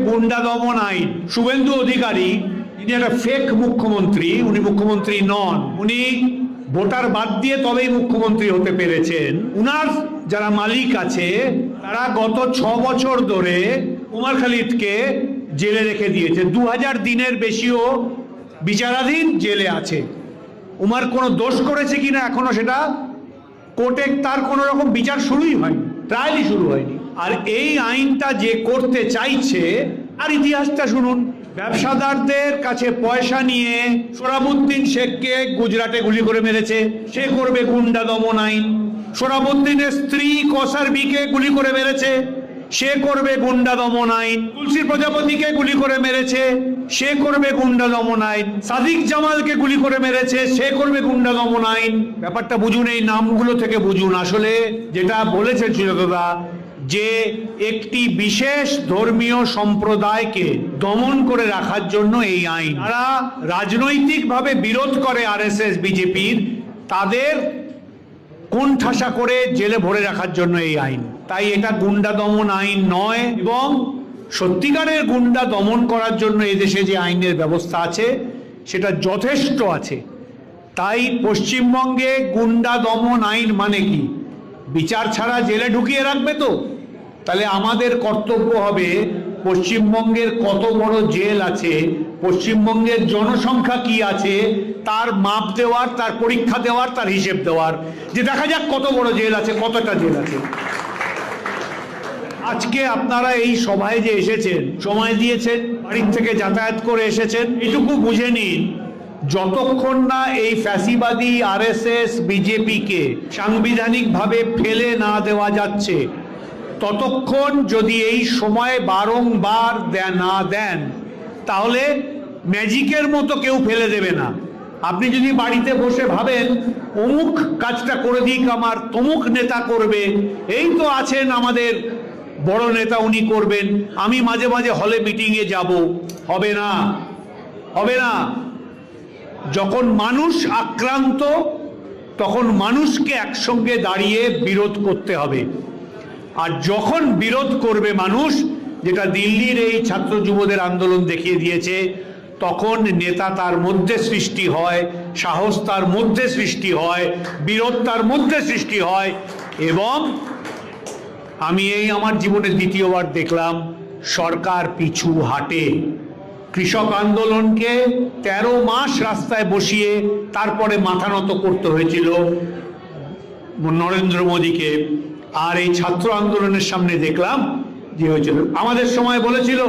গুন্ডা দমন আইন। শুভেন্দু অধিকারী তিনি একটা ফেক মুখ্যমন্ত্রী, উনি মুখ্যমন্ত্রী নন, উনি ভোটার বাদ দিয়ে তবেই মুখ্যমন্ত্রী হতে পেরেছেন। উনার যারা মালিক আছে তারা গত 6 বছর ধরে উমর খালিদকে জেলে রেখে দিয়েছে। 2000 দিনের বেশিও বিচারাধীন জেলে আছে। উমার কোনো দোষ করেছে কিনা এখনো সেটা কোর্টে তার কোনো রকম বিচার শুরুই হয়নি, ট্রায়ালই শুরু হয়নি। আর এই আইনটা যে করতে চাইছে, আর ইতিহাসটা শুনুন, ব্যবসাদারদের কাছে পয়সা নিয়ে সোহরাবুদ্দিন শেখকে গুজরাটে গুলি করে মেরেছে, সে করবে গুন্ডা দমন আইন। সোহরাবুদ্দিনের স্ত্রী কসার বিকে গুলি করে মেরেছে, সে করবে গুন্ডা দমন আইন। তুলসী প্রজাপতিকে গুলি করে মেরেছে, সে করবে গুন্ডা দমন আইন। সাদিক জামালকে গুলি করে মেরেছে, সে করবে গুন্ডা দমন আইন। ব্যাপারটা বুঝুন, এই নামগুলো থেকে বুঝুন। আসলে যেটা বলেছেন সুজাতদা, যে একটি বিশেষ ধর্মীয় সম্প্রদায়কে দমন করে রাখার জন্য এই আইন। তারা রাজনৈতিকভাবে বিরোধ করে আরএসএস বিজেপির, তাদের কোণঠাসা করে জেলে ভরে রাখার জন্য এই আইন। তাই এটা গুন্ডা দমন আইন নয়, এবং সত্যিকারের গুন্ডা দমন করার জন্য এদেশে যে আইনের ব্যবস্থা আছে সেটা যথেষ্ট আছে। তাই পশ্চিমবঙ্গে গুন্ডা দমন আইন মানে কি? বিচার ছাড়া জেলে ঢুকিয়ে রাখবে তো? তাহলে আমাদের কর্তব্য হবে পশ্চিমবঙ্গের কত বড় জেল আছে, পশ্চিমবঙ্গের জনসংখ্যা কি আছে, তার মাপ দেওয়ার, তার পরীক্ষা দেওয়ার, তার হিসেব দেওয়ার, যে দেখা যাক কত বড় জেল আছে, কতটা জেল আছে। আজকে আপনারা এই সভায় যে এসেছেন, সময় দিয়েছেন, বাড়ির থেকে যাতায়াত করে এসেছেন, এটুকু বুঝে নিন, যতক্ষণ না এই ফ্যাসিবাদী আরএসএস বিজেপিকে সাংবিধানিকভাবে ফেলে না দেওয়া যাচ্ছে, ততক্ষণ যদি এই সময় বারংবার না দেন, তাহলে ম্যাজিকের মতো কেউ ফেলে দেবে না। আপনি যদি বাড়িতে বসে ভাবেন অমুক কাজটা করে দিক আমার, তমুক নেতা করবে, এই তো আছেন আমাদের বড় নেতা, উনি করবেন, আমি মাঝে মাঝে হলে মিটিংয়ে যাব, হবে না, হবে না। যখন মানুষ আক্রান্ত, তখন মানুষকে একসঙ্গে দাঁড়িয়ে বিরোধ করতে হবে। আর যখন বিরোধ করবে মানুষ, যেটা দিল্লির এই ছাত্র যুবদের আন্দোলন দেখিয়ে দিয়েছে, তখন নেতা তার মধ্যে সৃষ্টি হয়, সাহস তার মধ্যে সৃষ্টি হয়, বিরোধ তার মধ্যে সৃষ্টি হয়। এবং আমি এই আমার জীবনে দ্বিতীয়বার দেখলাম সরকার পিছু হাঁটে। কৃষক আন্দোলনকে 13 মাস রাস্তায় বসিয়ে তারপরে মাথা নত করতে হয়েছিল নরেন্দ্র মোদীকে। আর এই ছাত্র আন্দোলনের সামনে দেখলাম যে হয়েছিল, আমাদের সময় বলেছিল